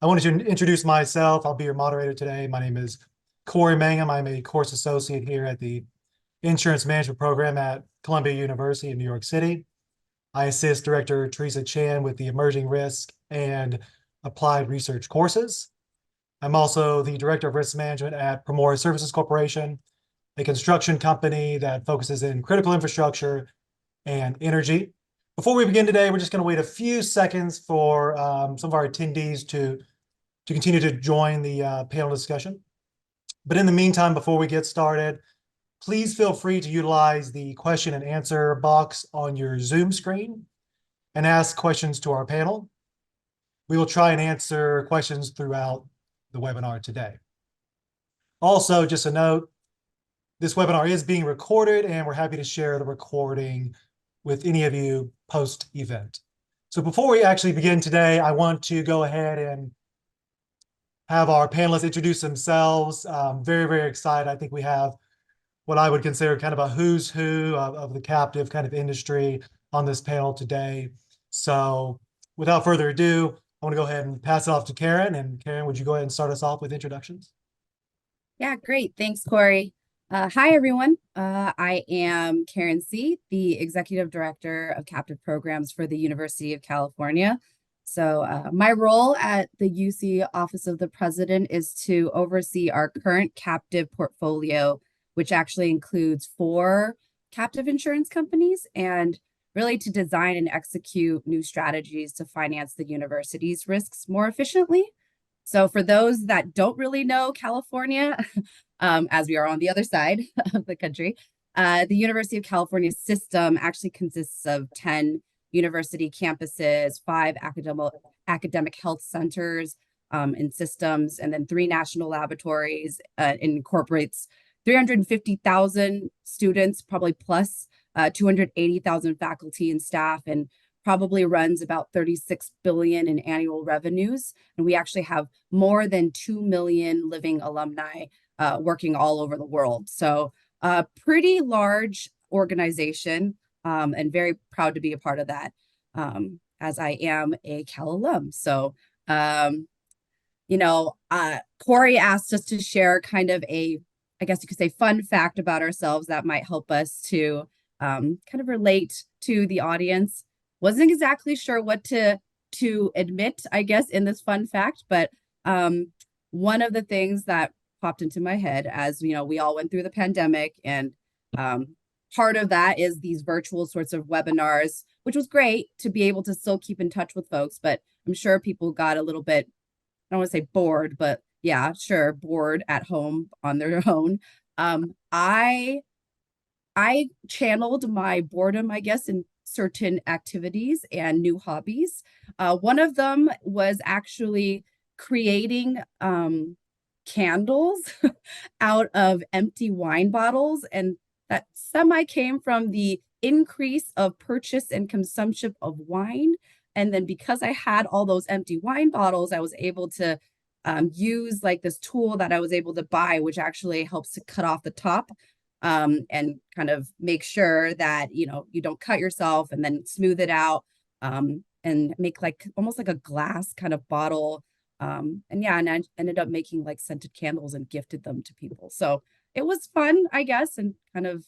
I wanted to introduce myself. I'll be your moderator today. My name is Corey Mangum. I'm a course associate here at the Insurance Management Program at Columbia University in New York City. I assist Director Teresa Chan with the Emerging Risk and Applied Research courses. I'm also the Director of Risk Management at Promora Services Corporation, a construction company that focuses in critical infrastructure and energy. Before we begin today, we're just going to wait a few seconds for some of our attendees to continue to join the panel discussion. But in the meantime, before we get started, please feel free to utilize the question and answer box on your Zoom screen and ask questions to our panel. We will try and answer questions throughout the webinar today. Also, just a note, this webinar is being recorded and we're happy to share the recording with any of you post-event. So before we actually begin today, I want to go ahead and have our panelists introduce themselves. Very, very excited. I think we have what I would consider kind of a who's who of the captive kind of industry on this panel today. So without further ado, I want to go ahead and pass it off to Karen. And Karen, would you go ahead and start us off with introductions? Yeah, great. Thanks, Corey. Hi, everyone. I am Karen C., the Executive Director of Captive Programs for the University of California. So my role at the UC Office of the President is to oversee our current captive portfolio, which actually includes 4 captive insurance companies, and really to design and execute new strategies to finance the university's risks more efficiently. So for those that don't really know California, as we are on the other side of the country, the University of California system actually consists of 10 university campuses, 5 academic health centers and systems, and then 3 national laboratories. Incorporates 350,000 students, probably plus 280,000 faculty and staff, and probably runs about 36 billion in annual revenues. And we actually have more than 2 million living alumni working all over the world. So a pretty large organization, and very proud to be a part of that, as I am a Cal alum. So, Corey asked us to share kind of I guess you could say, fun fact about ourselves that might help us to kind of relate to the audience. Wasn't exactly sure what to admit, I guess, in this fun fact, but one of the things that popped into my head, as you know, we all went through the pandemic, and part of that is these virtual sorts of webinars, which was great to be able to still keep in touch with folks, but I'm sure people got a little bit, I don't want to say bored, but yeah, sure, bored at home on their own. I channeled my boredom, I guess, in certain activities and new hobbies. One of them was actually creating candles out of empty wine bottles. And that semi came from the increase of purchase and consumption of wine. And then because I had all those empty wine bottles, I was able to use like this tool that I was able to buy, which actually helps to cut off the top and kind of make sure that, you don't cut yourself, and then smooth it out and make like almost like a glass kind of bottle. And I ended up making like scented candles and gifted them to people. So it was fun, I guess, and kind of,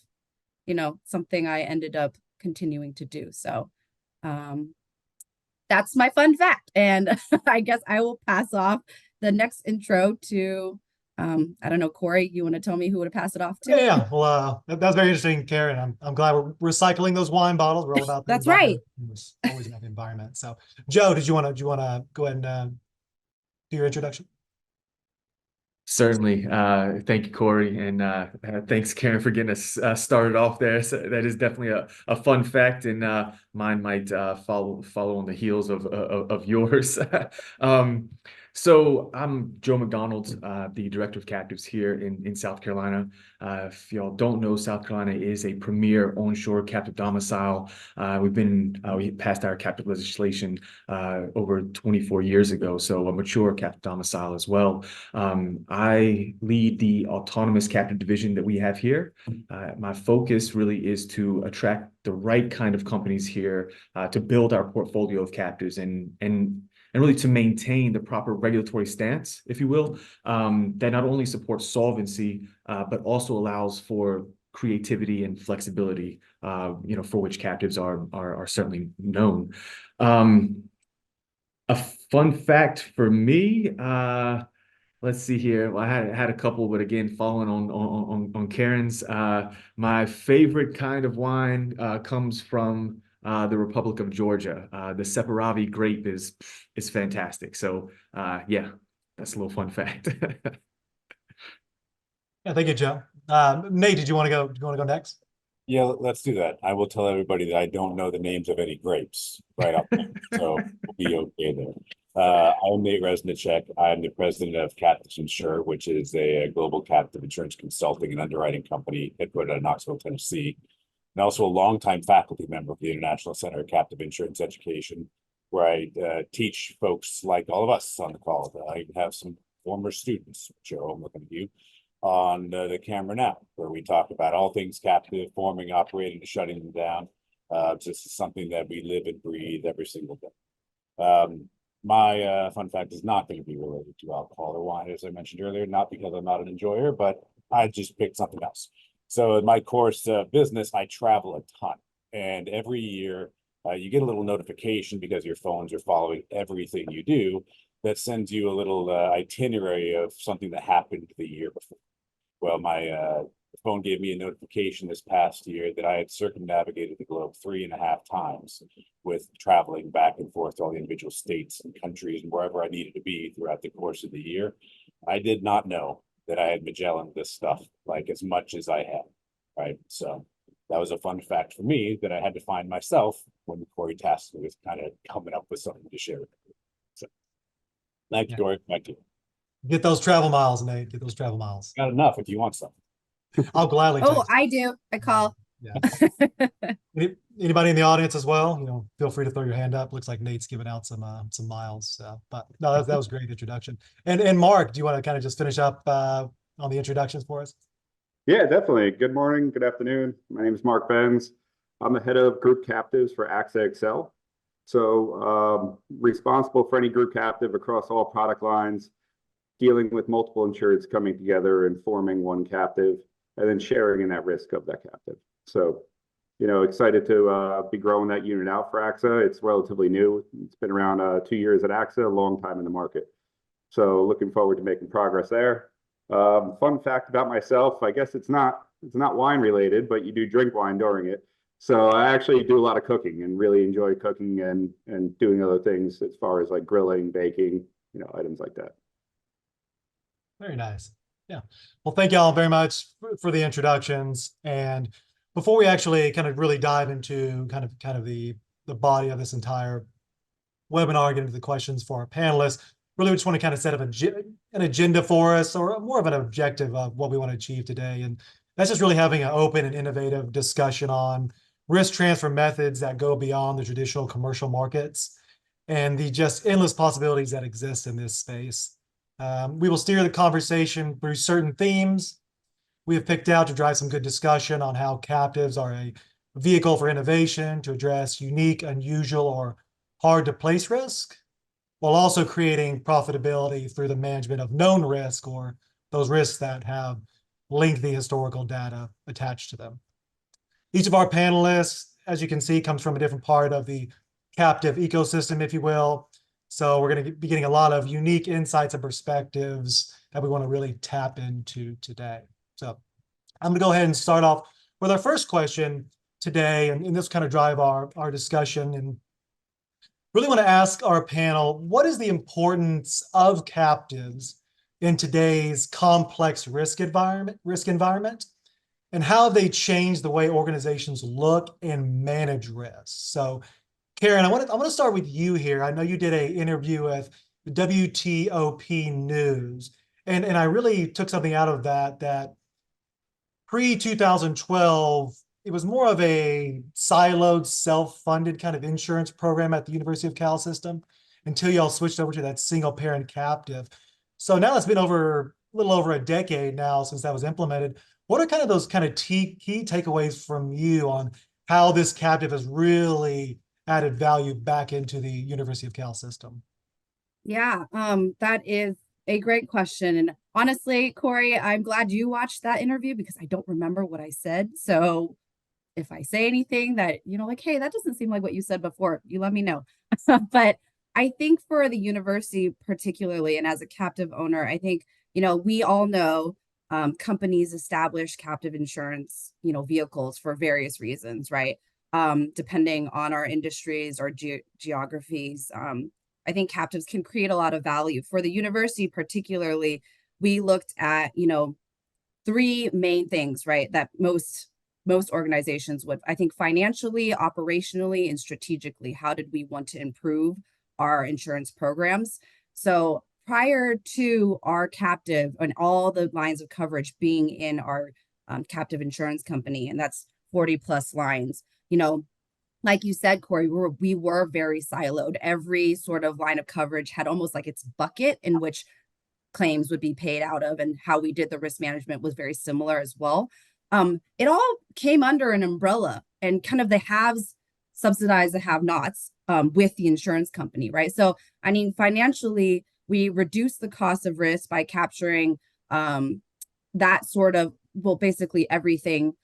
something I ended up continuing to do. So that's my fun fact. And I guess I will pass off the next intro to I don't know, Corey, you want to tell me who to pass it off to? Yeah. Well, that's very interesting, Karen. I'm glad we're recycling those wine bottles. We're all about the That's right. always about the environment. So, Joe, do you want to go ahead and do your introduction? Certainly. Thank you, Corey. And thanks, Karen, for getting us started off there. So that is definitely a fun fact, and mine might follow on the heels of yours. So I'm Joe McDonald, the Director of Captives here in South Carolina. If y'all don't know, South Carolina is a premier onshore captive domicile. We passed our captive legislation over 24 years ago, so a mature captive domicile as well. I lead the autonomous captive division that we have here. My focus really is to attract the right kind of companies here to build our portfolio of captives, and and really to maintain the proper regulatory stance, if you will, that not only supports solvency, but also allows for creativity and flexibility, for which captives are certainly known. A fun fact for me, let's see here. Well, I had a couple, but again, following on Karen's, my favorite kind of wine comes from the Republic of Georgia. The Separavi grape is fantastic. So yeah, that's a little fun fact. Yeah, thank you, Joe. Nate, did you want to go? Do you want to go next? Yeah, let's do that. I will tell everybody that I don't know the names of any grapes right up there, so we'll be okay there. I'm Nate Resnicek. I'm the president of Captives Insure, which is a global captive insurance consulting and underwriting company headquartered in Knoxville, Tennessee, and also a longtime faculty member of the International Center of Captive Insurance Education, where I teach folks like all of us on the call. I have some former students, Joe, I'm looking at you, on the camera now, where we talk about all things captive, forming, operating, and shutting them down. This is something that we live and breathe every single day. My fun fact is not going to be related to alcohol or wine, as I mentioned earlier, not because I'm not an enjoyer, but I just picked something else. So in my course of business, I travel a ton. And every year you get a little notification because your phones are following everything you do that sends you a little itinerary of something that happened the year before. Well, my phone gave me a notification this past year that I had circumnavigated the globe 3.5 times with traveling back and forth to all the individual states and countries and wherever I needed to be throughout the course of the year. I did not know that I had Magellan this stuff like as much as I had, right? So that was a fun fact for me that I had to find myself when Corey tasked me with kind of coming up with something to share with you. So thank you, Corey. Thank you. Get those travel miles, Nate. Get those travel miles. Got enough if you want some. I'll gladly Oh, take some. I do. I call. Yeah. Anybody in the audience as well? Feel free to throw your hand up. Looks like Nate's giving out some miles. So, but no, that was a great introduction. And Mark, do you want to kind of just finish up on the introductions for us? Yeah, definitely. Good morning, good afternoon. My name is Mark Benz. I'm the head of group captives for AXA Excel. So responsible for any group captive across all product lines, dealing with multiple insureds coming together and forming one captive, and then sharing in that risk of that captive. So, excited to be growing that unit out for AXA. It's relatively new. It's been around 2 years at AXA, a long time in the market. So looking forward to making progress there. Fun fact about myself, I guess it's not wine related, but you do drink wine during it. So I actually do a lot of cooking and really enjoy cooking and doing other things as far as like grilling, baking, items like that. Very nice. Yeah. Well, thank you all very much for the introductions. And before we actually kind of really dive into kind of the body of this entire webinar, get into the questions for our panelists, really we just want to kind of set up an agenda for us, or more of an objective of what we want to achieve today. And that's just really having an open and innovative discussion on risk transfer methods that go beyond the traditional commercial markets and the just endless possibilities that exist in this space. We will steer the conversation through certain themes we have picked out to drive some good discussion on how captives are a vehicle for innovation to address unique, unusual, or hard to place risk, while also creating profitability through the management of known risk, or those risks that have lengthy historical data attached to them. Each of our panelists, as you can see, comes from a different part of the captive ecosystem, if you will. So we're going to be getting a lot of unique insights and perspectives that we want to really tap into today. So I'm going to go ahead and start off with our first question today, and this kind of drive our discussion. And really want to ask our panel, what is the importance of captives in today's complex risk environment? And how have they changed the way organizations look and manage risk? So Karen, I want to start with you here. I know you did an interview with WTOP News, and I really took something out of that pre-2012, it was more of a siloed, self-funded kind of insurance program at the University of Cal system until y'all switched over to that single parent captive. So now it's been a little over a decade now since that was implemented. What are kind of those kind of key takeaways from you on how this captive has really added value back into the University of Cal system? Yeah, that is a great question. And honestly, Corey, I'm glad you watched that interview because I don't remember what I said. So if I say anything that, like, hey, that doesn't seem like what you said before, you let me know. But I think for the university particularly, and as a captive owner, I think, we all know companies establish captive insurance, vehicles for various reasons, right? Depending on our industries or geographies. I think captives can create a lot of value. For the university particularly, we looked at, three main things, right, that most organizations would. I think financially, operationally, and strategically, how did we want to improve our insurance programs? So prior to our captive and all the lines of coverage being in our captive insurance company, and that's 40 plus lines, like you said, Corey, we were very siloed. Every sort of line of coverage had almost like its bucket in which claims would be paid out of, and how we did the risk management was very similar as well. It all came under an umbrella, and kind of the haves subsidize the have-nots with the insurance company, right? So, I mean, financially, we reduced the cost of risk by capturing that sort of, well, basically everything.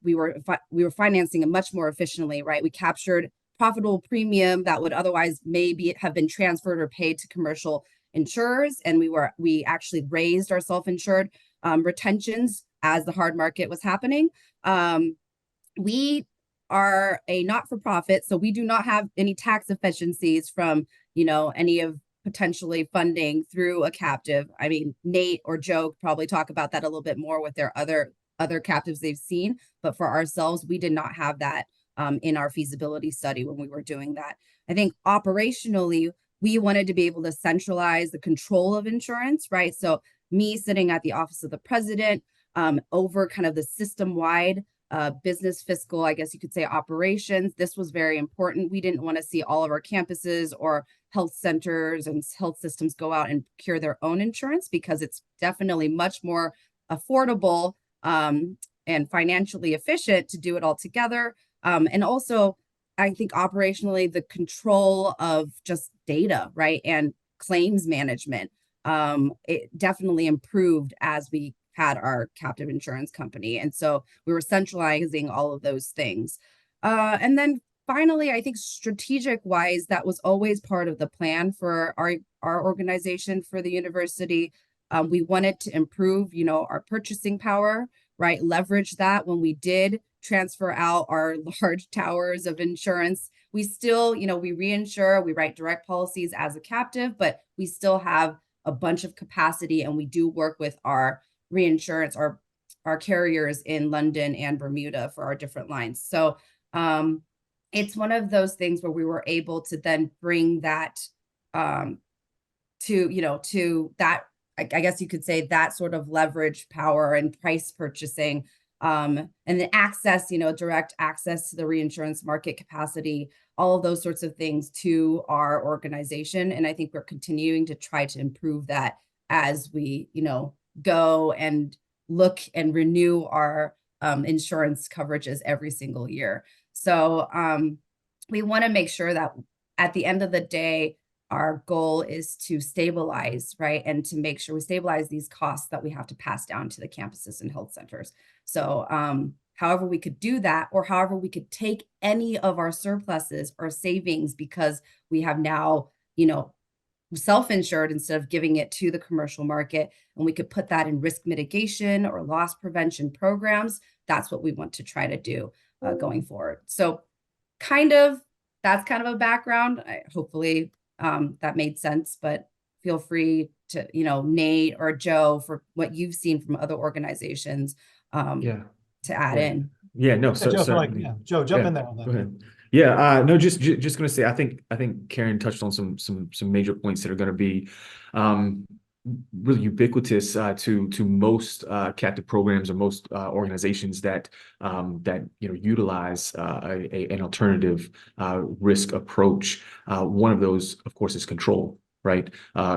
We were financing it much more efficiently, right? We captured profitable premium that would otherwise maybe have been transferred or paid to commercial insurers, and we actually raised our self-insured retentions as the hard market was happening. We are a not-for-profit, so we do not have any tax efficiencies from any of potentially funding through a captive. I mean, Nate or Joe probably talk about that a little bit more with their other captives they've seen, but for ourselves, we did not have that in our feasibility study when we were doing that. I think operationally, we wanted to be able to centralize the control of insurance, right? So me sitting at the office of the president over kind of the system-wide business fiscal, I guess you could say, operations. This was very important. We didn't want to see all of our campuses or health centers and health systems go out and procure their own insurance, because it's definitely much more affordable and financially efficient to do it all together. And also, I think operationally, the control of just data, right, and claims management, it definitely improved as we had our captive insurance company. And so we were centralizing all of those things. And then finally, I think strategic wise, that was always part of the plan for our organization for the university. We wanted to improve, our purchasing power, right? Leverage that when we did transfer out our large towers of insurance. We still, we reinsure, we write direct policies as a captive, but we still have a bunch of capacity, and we do work with our reinsurance, our carriers in London and Bermuda for our different lines. So it's one of those things where we were able to then bring that to that, I guess you could say, that sort of leverage power and price purchasing, and the access, direct access to the reinsurance market capacity, all of those sorts of things to our organization. And I think we're continuing to try to improve that as we, go and look and renew our insurance coverages every single year. So we want to make sure that at the end of the day, our goal is to stabilize, right? And to make sure we stabilize these costs that we have to pass down to the campuses and health centers. So however we could do that, or however we could take any of our surpluses or savings, because we have now, self-insured instead of giving it to the commercial market, and we could put that in risk mitigation or loss prevention programs. That's what we want to try to do going forward. So that's kind of a background. Hopefully that made sense, but feel free to, Nate or Joe, for what you've seen from other organizations to add in. Yeah, no, so Joe, certainly. Joe, jump in there on that. Go ahead. Yeah, no, just gonna say, I think Karen touched on some major points that are gonna be really ubiquitous to most captive programs or most organizations that utilize an alternative risk approach. One of those, of course, is control, right?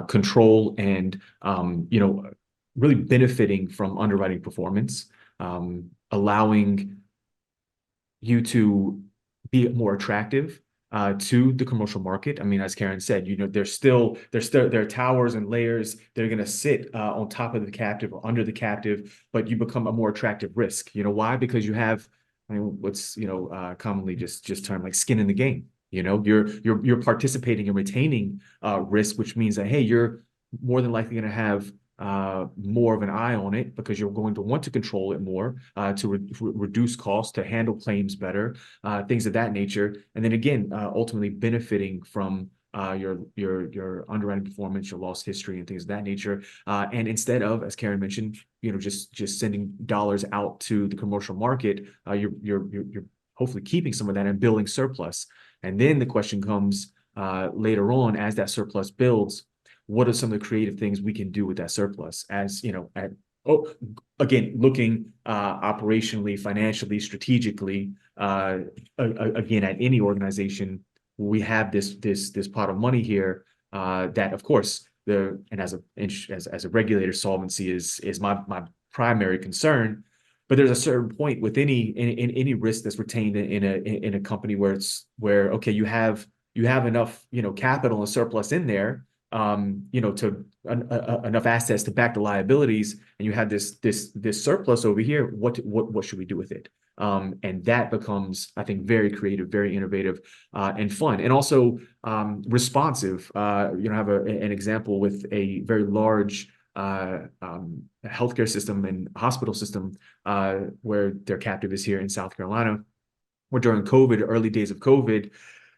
Control and really benefiting from underwriting performance, allowing you to be more attractive to the commercial market. I mean, as Karen said, there's there are towers and layers that are going to sit on top of the captive or under the captive, but you become a more attractive risk. Why? Because you have, I mean, what's commonly just termed like skin in the game. You're participating and retaining risk, which means that, hey, you're more than likely going to have more of an eye on it because you're going to want to control it more to reduce costs, to handle claims better, things of that nature. And then again, ultimately benefiting from your underwriting performance, your loss history, and things of that nature. And instead of, as Karen mentioned, just sending dollars out to the commercial market, you're hopefully keeping some of that and building surplus. And then the question comes later on, as that surplus builds, what are some of the creative things we can do with that surplus? As again, looking operationally, financially, strategically, again, at any organization, we have this pot of money here that, of course, as a regulator, solvency is my primary concern. But there's a certain point with any risk that's retained in a company where okay, you have enough capital and surplus in there, to enough assets to back the liabilities, and you have this surplus over here. What should we do with it? And that becomes, I think, very creative, very innovative, and fun, and also responsive. I have an example with a very large healthcare system and hospital system where their captive is here in South Carolina, where during COVID, early days of COVID,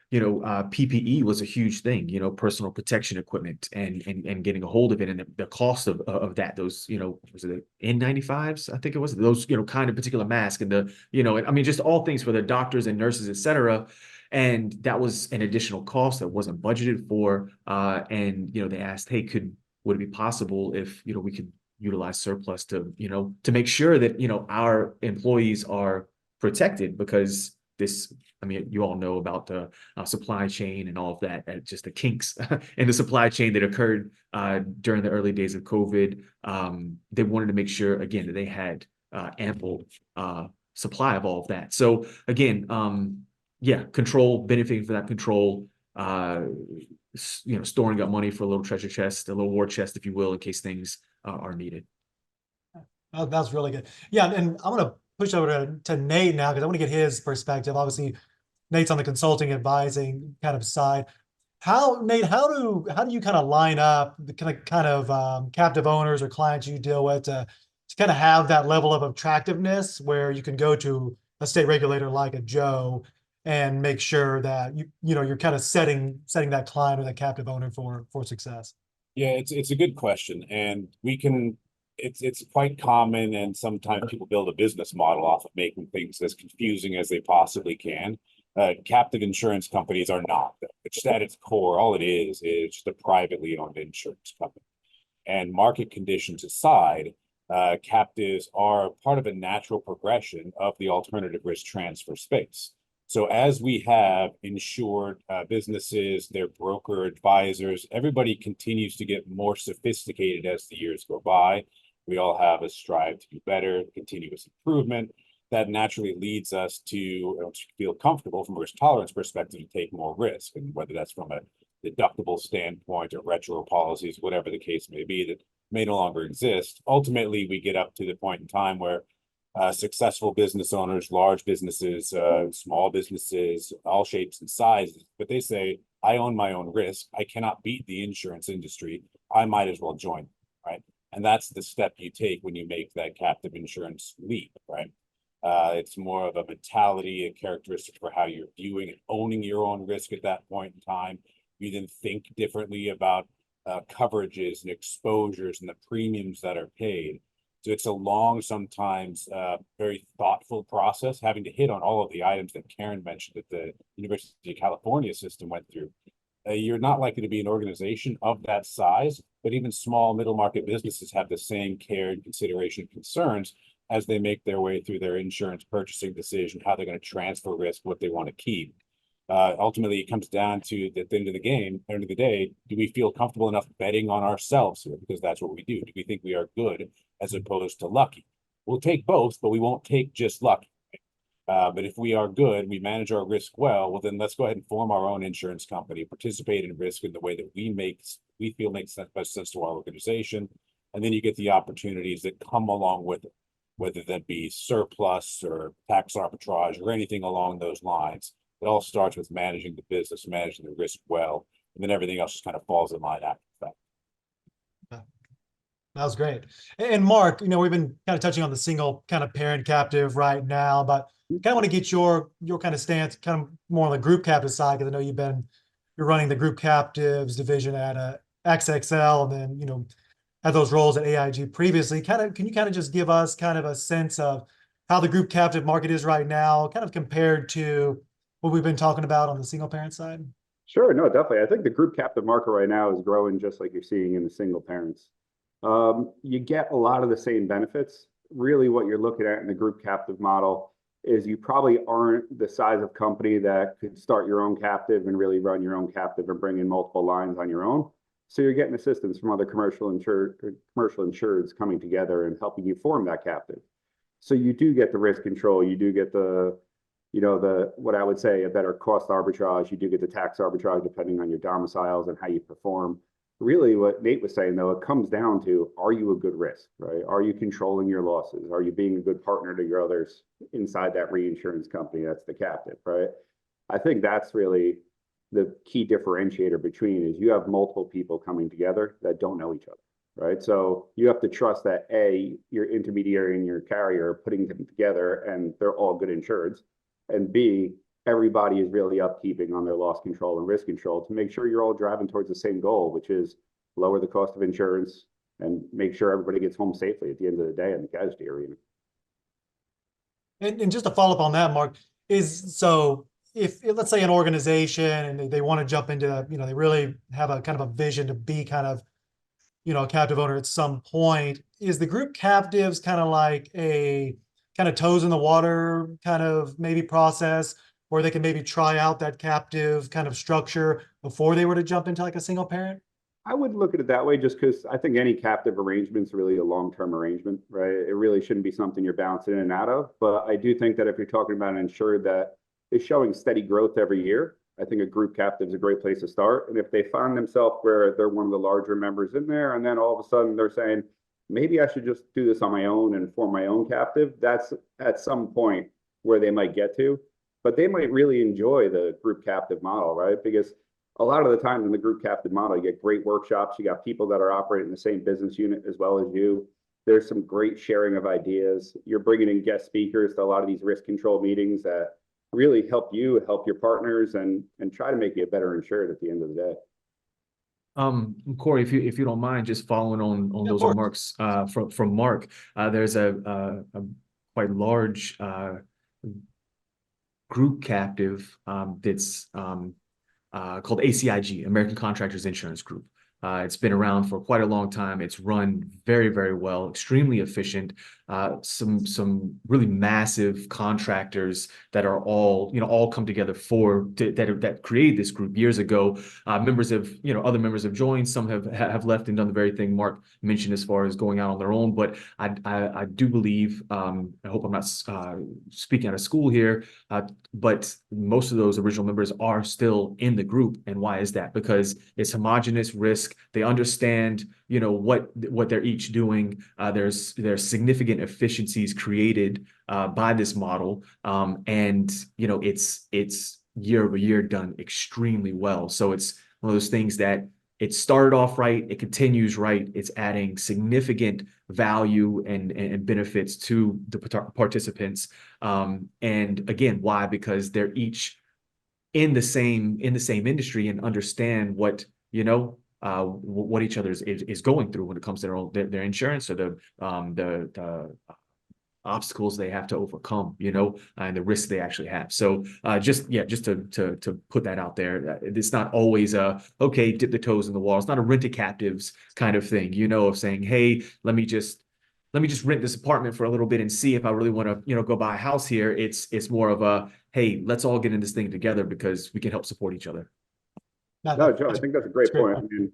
PPE was a huge thing, personal protection equipment and getting a hold of it, and the cost of that, those, was it N95s? I think it was those, kind of particular mask, and I mean, just all things for the doctors and nurses, et cetera. And that was an additional cost that wasn't budgeted for. And, they asked, hey, would it be possible if, we could utilize surplus to make sure that, our employees are protected, because this, I mean, you all know about the supply chain and all of that, just the kinks in the supply chain that occurred during the early days of COVID. They wanted to make sure, again, that they had ample supply of all of that. So again, control, benefiting from that control, storing up money for a little treasure chest, a little war chest, if you will, in case things are needed. Oh, that's really good. Yeah, and I'm going to push over to Nate now, because I want to get his perspective. Obviously, Nate's on the consulting advising kind of side. Nate, how do you kind of line up the kind of captive owners or clients you deal with to kind of have that level of attractiveness where you can go to a state regulator like a Joe and make sure that you're kind of setting that client or that captive owner for success? Yeah, it's a good question, and it's quite common, and sometimes people build a business model off of making things as confusing as they possibly can. Captive insurance companies are not. It's at its core, all it is just a privately owned insurance company. And market conditions aside, captives are part of a natural progression of the alternative risk transfer space. So as we have insured businesses, their broker advisors, everybody continues to get more sophisticated as the years go by. We all have a strive to do better, continuous improvement. That naturally leads us to feel comfortable from a risk tolerance perspective to take more risk, and whether that's from a deductible standpoint or retro policies, whatever the case may be, that may no longer exist. Ultimately, we get up to the point in time where successful business owners, large businesses, small businesses, all shapes and sizes, but they say, I own my own risk. I cannot beat the insurance industry. I might as well join, right? And that's the step you take when you make that captive insurance leap, right? It's more of a mentality, a characteristic for how you're viewing and owning your own risk at that point in time. You then think differently about coverages and exposures and the premiums that are paid. So it's a long, sometimes very thoughtful process, having to hit on all of the items that Karen mentioned that the University of California system went through. You're not likely to be an organization of that size, but even small middle market businesses have the same care and consideration and concerns as they make their way through their insurance purchasing decision, how they're going to transfer risk, what they want to keep. Ultimately, it comes down to at the end of the day, do we feel comfortable enough betting on ourselves here? Because that's what we do. Do we think we are good as opposed to lucky? We'll take both, but we won't take just lucky. But if we are good, we manage our risk well then let's go ahead and form our own insurance company, participate in risk in the way that we feel makes best sense to our organization. And then you get the opportunities that come along with it, whether that be surplus or tax arbitrage or anything along those lines. It all starts with managing the business, managing the risk well, and then everything else just kind of falls in line after that. That was great. And Mark, we've been kind of touching on the single kind of parent captive right now, but kind of want to get your kind of stance, kind of more on the group captive side, because I know you're running the group captives division at XXL, and then had those roles at AIG previously. Can you kind of just give us kind of a sense of how the group captive market is right now, kind of compared to what we've been talking about on the single parent side? Sure, no, definitely. I think the group captive market right now is growing just like you're seeing in the single parents. You get a lot of the same benefits. Really, what you're looking at in the group captive model is you probably aren't the size of company that could start your own captive and really run your own captive and bring in multiple lines on your own. So you're getting assistance from other commercial insureds coming together and helping you form that captive. So you do get the risk control, you do get the what I would say a better cost arbitrage, you do get the tax arbitrage depending on your domiciles and how you perform. Really, what Nate was saying, though, it comes down to, are you a good risk, right? Are you controlling your losses? Are you being a good partner to your others inside that reinsurance company that's the captive, right? I think that's really the key differentiator between is you have multiple people coming together that don't know each other, right? So you have to trust that A, your intermediary and your carrier are putting them together and they're all good insureds, and B, everybody is really upkeeping on their loss control and risk control to make sure you're all driving towards the same goal, which is lower the cost of insurance and make sure everybody gets home safely at the end of the day in the casualty arena. And just to follow up on that, Mark, if let's say an organization and they want to jump into, they really have a kind of a vision to be kind of, a captive owner at some point, is the group captives kind of like a kind of toes in the water kind of maybe process, or they can maybe try out that captive kind of structure before they were to jump into like a single parent? I would look at it that way just because I think any captive arrangement is really a long-term arrangement, right? It really shouldn't be something you're bouncing in and out of. But I do think that if you're talking about an insured that is showing steady growth every year, I think a group captive is a great place to start. And if they find themselves where they're one of the larger members in there, and then all of a sudden they're saying, maybe I should just do this on my own and form my own captive, that's at some point where they might get to. But they might really enjoy the group captive model, right? Because a lot of the time in the group captive model, you get great workshops. You got people that are operating the same business unit as well as you. There's some great sharing of ideas. You're bringing in guest speakers to a lot of these risk control meetings that really help you, help your partners, and try to make you a better insured at the end of the day. Corey, if you don't mind, just following on those remarks from Mark, there's a quite large group captive that's called ACIG, American Contractors Insurance Group. It's been around for quite a long time. It's run very, very well, extremely efficient. Some really massive contractors that are all come together that created this group years ago. Members of other members have joined. Some have left and done the very thing Mark mentioned as far as going out on their own. But I do believe, I hope I'm not speaking out of school here, but most of those original members are still in the group. And why is that? Because it's homogenous risk. They understand, what they're each doing. There's significant efficiencies created by this model, and it's year over year done extremely well. So it's one of those things that it started off right, it continues right, it's adding significant value and benefits to the participants. And again, why? Because they're each in the same industry and understand what each other is going through when it comes to their insurance or the obstacles they have to overcome, and the risks they actually have. So just to put that out there, it's not always okay, dip the toes in the wall. It's not a rent a captives kind of thing, of saying, hey, let me just rent this apartment for a little bit and see if I really want to, go buy a house here. It's more of a, hey, let's all get in this thing together because we can help support each other. No, Joe, I think that's a great point. I mean,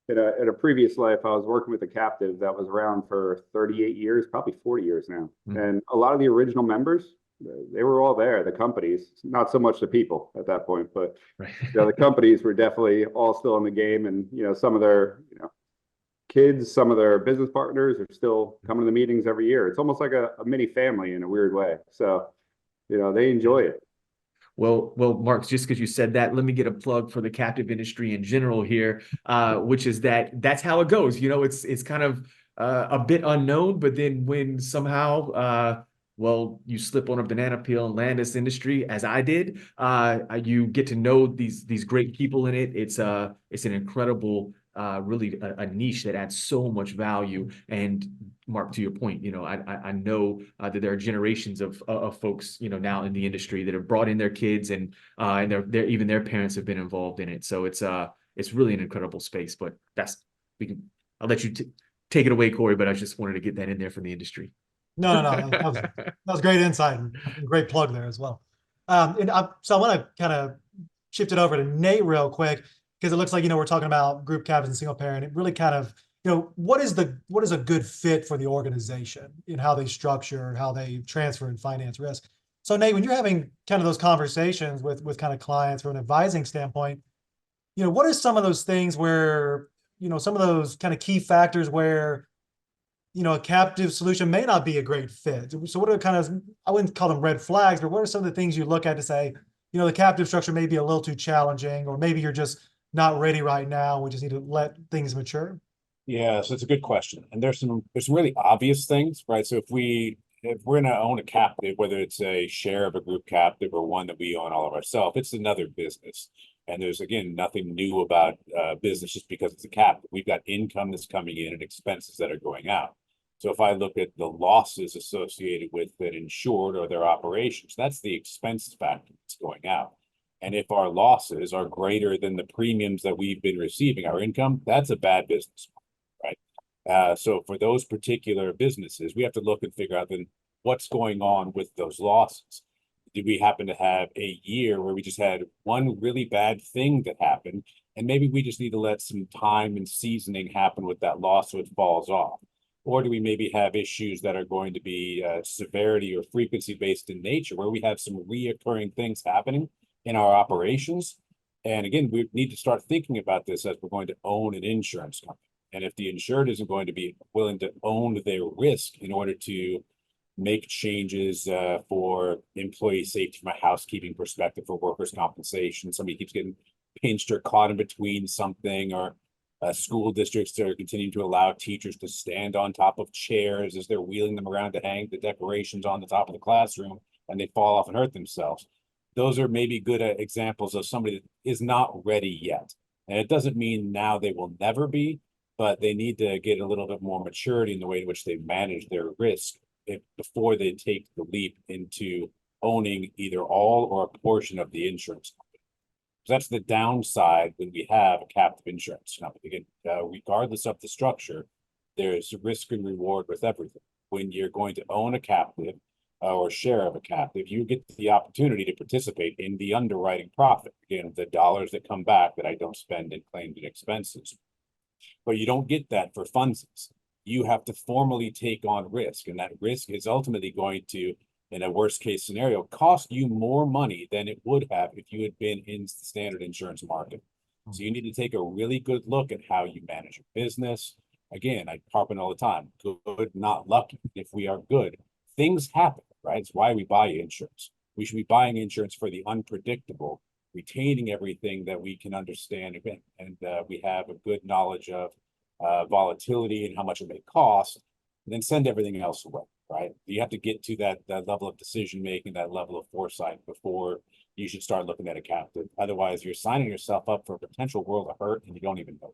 in a previous life, I was working with a captive that was around for 38 years, probably 40 years now. And a lot of the original members they were all there. The companies, not so much the people at that point, but Right. the companies were definitely all still in the game, and some of their kids, some of their business partners are still coming to the meetings every year. It's almost like a mini family in a weird way. So they enjoy it. Well, Mark, just because you said that, let me get a plug for the captive industry in general here, which is that's how it goes. It's kind of a bit unknown, but then when somehow, you slip on a banana peel and land this industry, as I did, you get to know these great people in it. It's an incredible, really a niche that adds so much value. And Mark, to your point, I know that there are generations of folks, now in the industry that have brought in their kids, and even their parents have been involved in it. So it's really an incredible space. But I'll let you take it away, Corey. But I just wanted to get that in there from the industry. No. That was great insight and great plug there as well. So I want to kind of shift it over to Nate real quick, because it looks like, we're talking about group captains and single parent. It really kind of, what is a good fit for the organization in how they structure, how they transfer and finance risk. So Nate, when you're having kind of those conversations with kind of clients from an advising standpoint, what are some of those things where, some of those kind of key factors where, a captive solution may not be a great fit? So what are kind of, I wouldn't call them red flags, but what are some of the things you look at to say, the captive structure may be a little too challenging, or maybe you're just not ready right now, we just need to let things mature? Yeah, so it's a good question. And there's some really obvious things, right? So if we're gonna own a captive, whether it's a share of a group captive or one that we own all of ourselves, it's another business. And there's, again, nothing new about business just because it's a captive. We've got income that's coming in and expenses that are going out. So if I look at the losses associated with an insured or their operations, that's the expense factor that's going out. And if our losses are greater than the premiums that we've been receiving, our income, that's a bad business, right? So for those particular businesses, we have to look and figure out then what's going on with those losses. Did we happen to have a year where we just had one really bad thing that happened, and maybe we just need to let some time and seasoning happen with that loss so it falls off? Or do we maybe have issues that are going to be severity or frequency based in nature, where we have some reoccurring things happening in our operations? And again, we need to start thinking about this as we're going to own an insurance company. And if the insured isn't going to be willing to own their risk in order to make changes for employee safety from a housekeeping perspective, for workers' compensation, somebody keeps getting pinched or caught in between something, or school districts that are continuing to allow teachers to stand on top of chairs as they're wheeling them around to hang the decorations on the top of the classroom, and they fall off and hurt themselves. Those are maybe good examples of somebody that is not ready yet. And it doesn't mean now they will never be, but they need to get a little bit more maturity in the way in which they manage their risk before they take the leap into owning either all or a portion of the insurance company. So that's the downside when we have a captive insurance company. Again, regardless of the structure, there's risk and reward with everything. When you're going to own a captive or share of a captive, you get the opportunity to participate in the underwriting profit. Again, the dollars that come back that I don't spend in claims and expenses. But you don't get that for funsies. You have to formally take on risk, and that risk is ultimately going to, in a worst case scenario, cost you more money than it would have if you had been in the standard insurance market. So you need to take a really good look at how you manage your business. Again, I harp on all the time, good, not lucky. If we are good, things happen, right? It's why we buy insurance. We should be buying insurance for the unpredictable, retaining everything that we can understand, and we have a good knowledge of volatility and how much it may cost, and then send everything else away, right? You have to get to that level of decision making, that level of foresight before you should start looking at a captive. Otherwise, you're signing yourself up for a potential world of hurt and you don't even know.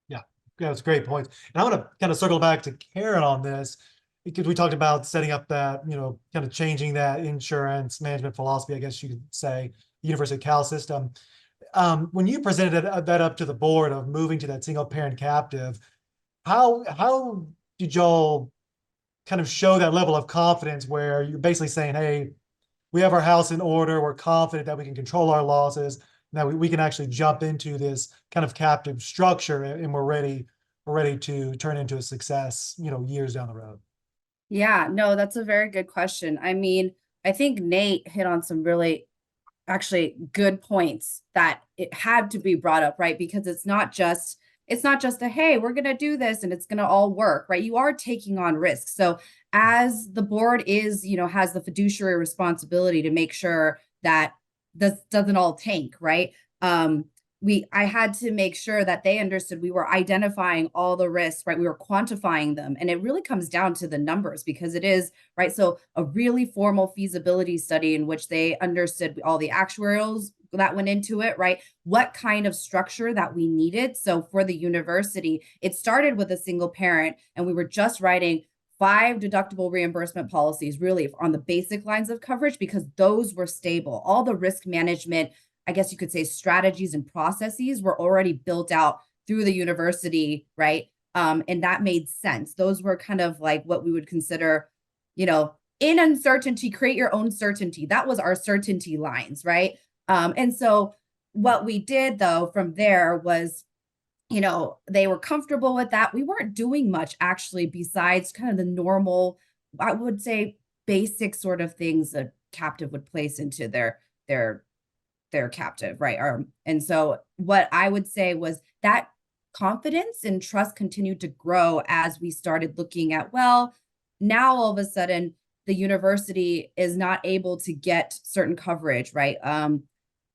Yeah, that's a great point. And I want to kind of circle back to Karen on this, because we talked about setting up that, kind of changing that insurance management philosophy, I guess you could say, University of Cal system. When you presented that up to the board of moving to that single parent captive, how did y'all kind of show that level of confidence where you're basically saying, hey, we have our house in order, we're confident that we can control our losses, now we can actually jump into this kind of captive structure, and we're ready to turn into a success, years down the road? Yeah, no, that's a very good question. I mean, I think Nate hit on some really actually good points that it had to be brought up, right? Because it's not just a hey, we're going to do this and it's going to all work, right? You are taking on risks. So as the board is, has the fiduciary responsibility to make sure that this doesn't all tank, right? I had to make sure that they understood we were identifying all the risks, right? We were quantifying them. And it really comes down to the numbers because it is, right? So a really formal feasibility study in which they understood all the actuarials that went into it, right? What kind of structure that we needed. So for the university, it started with a single parent, and we were just writing 5 deductible reimbursement policies really on the basic lines of coverage because those were stable. All the risk management, I guess you could say, strategies and processes were already built out through the university, right? And that made sense. Those were kind of like what we would consider, in uncertainty, create your own certainty. That was our certainty lines, right? And so what we did though from there was, they were comfortable with that. We weren't doing much actually besides kind of the normal, I would say, basic sort of things a captive would place into their captive, right? And so what I would say was that confidence and trust continued to grow as we started looking at, well, now all of a sudden the university is not able to get certain coverage, right?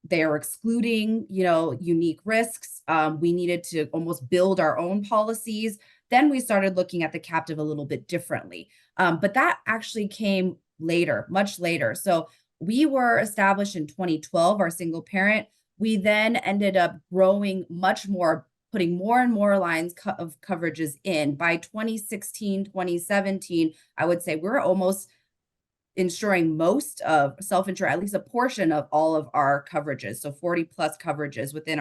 They are excluding, unique risks. We needed to almost build our own policies. Then we started looking at the captive a little bit differently. But that actually came later, much later. So we were established in 2012, our single parent. We then ended up growing much more, putting more and more lines of coverages in. By 2016, 2017, I would say we're almost ensuring most of self-insure, at least a portion of all of our coverages. So 40 plus coverages within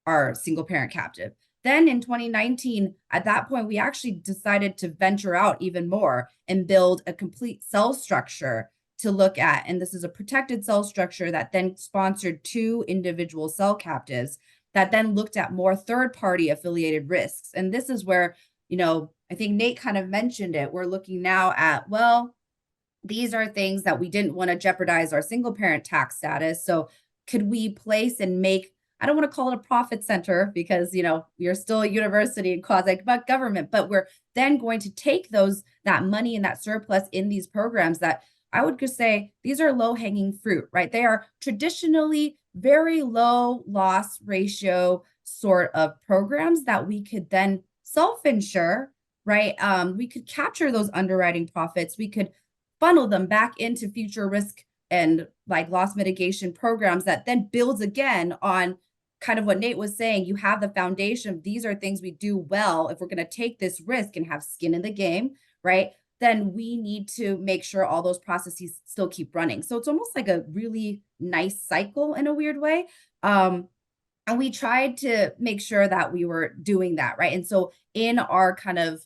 our single parent captive. Then in 2019, at that point, we actually decided to venture out even more and build a complete cell structure to look at. And this is a protected cell structure that then sponsored 2 individual cell captives that then looked at more third-party affiliated risks. And this is where, I think Nate kind of mentioned it. We're looking now at, well, these are things that we didn't want to jeopardize our single parent tax status. So could we place and make, I don't want to call it a profit center because, we are still a university and quasi-government, but we're then going to take that money and that surplus in these programs that I would just say these are low-hanging fruit, right? They are traditionally very low loss ratio sort of programs that we could then self-insure, right? We could capture those underwriting profits. We could funnel them back into future risk and like loss mitigation programs that then builds again on kind of what Nate was saying. You have the foundation. These are things we do well. If we're going to take this risk and have skin in the game, right? Then we need to make sure all those processes still keep running. So it's almost like a really nice cycle in a weird way. And we tried to make sure that we were doing that, right? And so in our kind of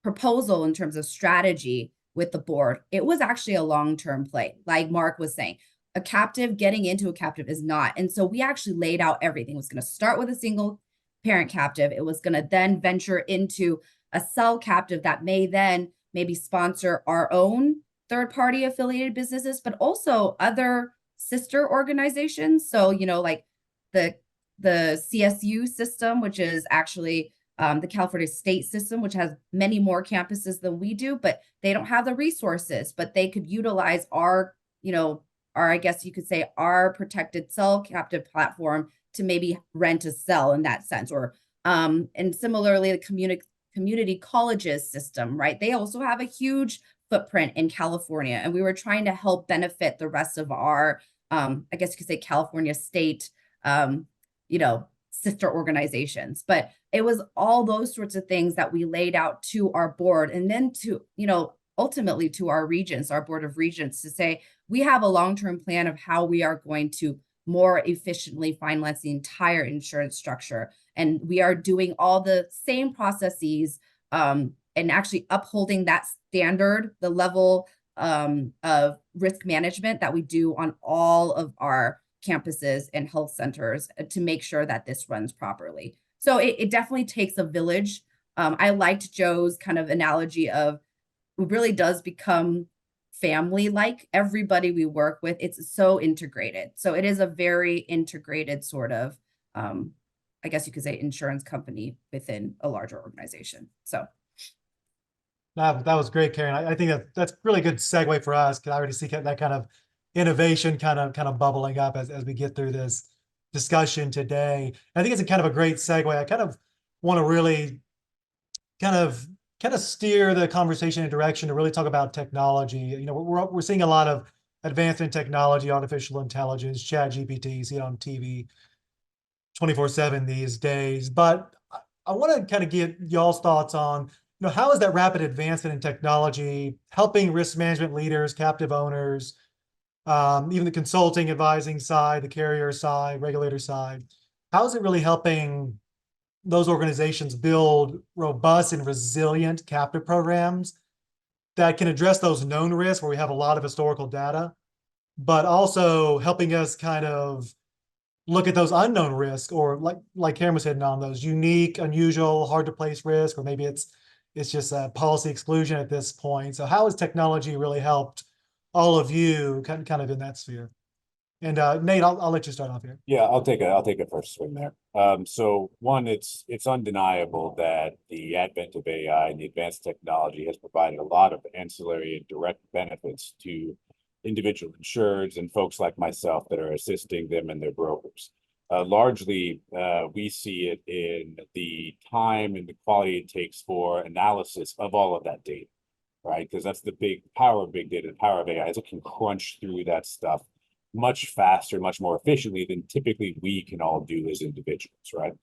proposal in terms of strategy with the board, it was actually a long-term play. Like Mark was saying, a captive getting into a captive is not. And so we actually laid out everything. It was going to start with a single parent captive. It was going to then venture into a cell captive that may then maybe sponsor our own third-party affiliated businesses, but also other sister organizations. So, like the CSU system, which is actually the California state system, which has many more campuses than we do, but they don't have the resources, but they could utilize our, I guess you could say our protected cell captive platform to maybe rent a cell in that sense. Or, and similarly, the community colleges system, right? They also have a huge footprint in California, and we were trying to help benefit the rest of our, I guess you could say California state, sister organizations. But it was all those sorts of things that we laid out to our board and then to, ultimately to our regents, our board of regents, to say, we have a long-term plan of how we are going to more efficiently finance the entire insurance structure. And we are doing all the same processes and actually upholding that standard, the level of risk management that we do on all of our campuses and health centers to make sure that this runs properly. So it definitely takes a village I liked Joe's kind of analogy of it really does become family-like. Everybody we work with, it's so integrated. So it is a very integrated sort of, I guess you could say, insurance company within a larger organization. So That was great, Karen. I think that's really good segue for us, because I already see that kind of innovation kind of bubbling up as we get through this discussion today. I think it's a kind of a great segue. I kind of want to really kind of steer the conversation in a direction to really talk about technology. You know, we're seeing a lot of advancement in technology, artificial intelligence, chat GPT, see it on TV 24/7 these days. But I want to kind of get y'all's thoughts on, how is that rapid advancement in technology helping risk management leaders, captive owners, even the consulting, advising side, the carrier side, regulator side? How is it really helping those organizations build robust and resilient captive programs that can address those known risks where we have a lot of historical data, but also helping us kind of look at those unknown risks, or like Karen was hitting on, those unique, unusual, hard to place risk, or maybe it's just a policy exclusion at this point. So how has technology really helped all of you kind of in that sphere? And Nate, I'll let you start off here. Yeah, I'll take a first swing there. So one, it's undeniable that the advent of AI and the advanced technology has provided a lot of ancillary and direct benefits to individual insureds and folks like myself that are assisting them and their brokers. Largely, we see it in the time and the quality it takes for analysis of all of that data, right? Because that's the big power of big data, the power of AI, is it can crunch through that stuff much faster, much more efficiently than typically we can all do as individuals, right?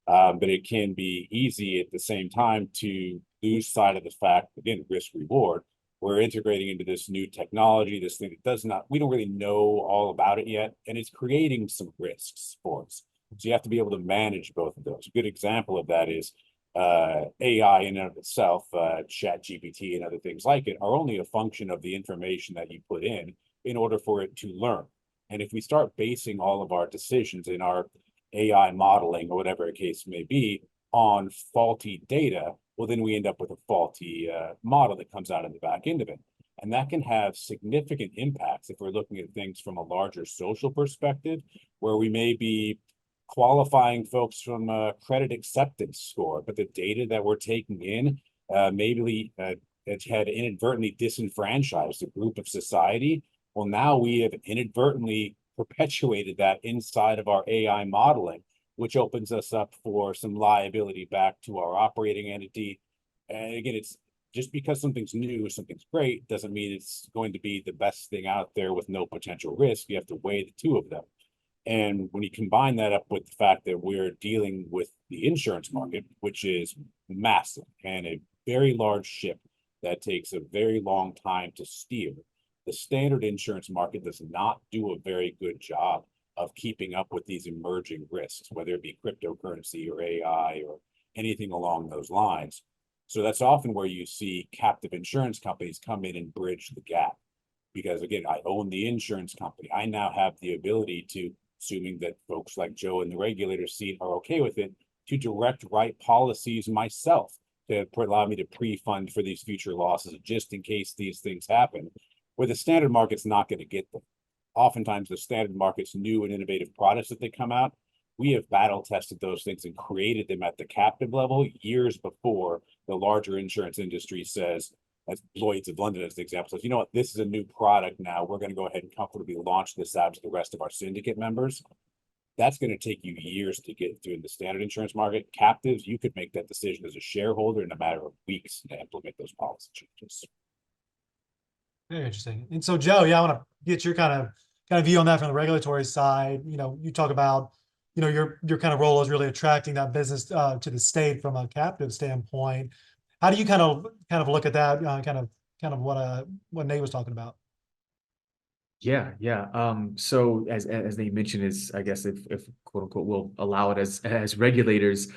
But it can be easy at the same time to lose sight of the fact, again, risk reward. We're integrating into this new technology, this thing that we don't really know all about it yet, and it's creating some risks for us. So you have to be able to manage both of those. A good example of that is AI in and of itself, chat GPT and other things like it are only a function of the information that you put in order for it to learn. And if we start basing all of our decisions in our AI modeling or whatever the case may be on faulty data, well, then we end up with a faulty model that comes out of the back end of it. And that can have significant impacts if we're looking at things from a larger social perspective, where we may be qualifying folks from a credit acceptance score, but the data that we're taking in maybe it had inadvertently disenfranchised a group of society. Well, now we have inadvertently perpetuated that inside of our AI modeling, which opens us up for some liability back to our operating entity. And again, it's just because something's new, something's great, doesn't mean it's going to be the best thing out there with no potential risk. You have to weigh the two of them. And when you combine that up with the fact that we're dealing with the insurance market, which is massive and a very large ship that takes a very long time to steer, the standard insurance market does not do a very good job of keeping up with these emerging risks, whether it be cryptocurrency or AI or anything along those lines. So that's often where you see captive insurance companies come in and bridge the gap. Because again, I own the insurance company. I now have the ability to, assuming that folks like Joe and the regulator seat are okay with it, to direct write policies myself to allow me to pre-fund for these future losses just in case these things happen, where the standard market's not going to get them. Oftentimes the standard market's new and innovative products that they come out, we have battle tested those things and created them at the captive level years before the larger insurance industry says, as Lloyd's of London as the example says, you know what, this is a new product now, we're going to go ahead and comfortably launch this out to the rest of our syndicate members. That's going to take you years to get to in the standard insurance market. Captives, you could make that decision as a shareholder in a matter of weeks to implement those policy changes. Very interesting. And so, Joe, I want to get your kind of view on that from the regulatory side. You talk about, your kind of role is really attracting that business to the state from a captive standpoint. How do you kind of look at that? Kind of what Nate was talking about. Yeah. So as they mentioned, is I guess if quote unquote we'll allow it as regulators,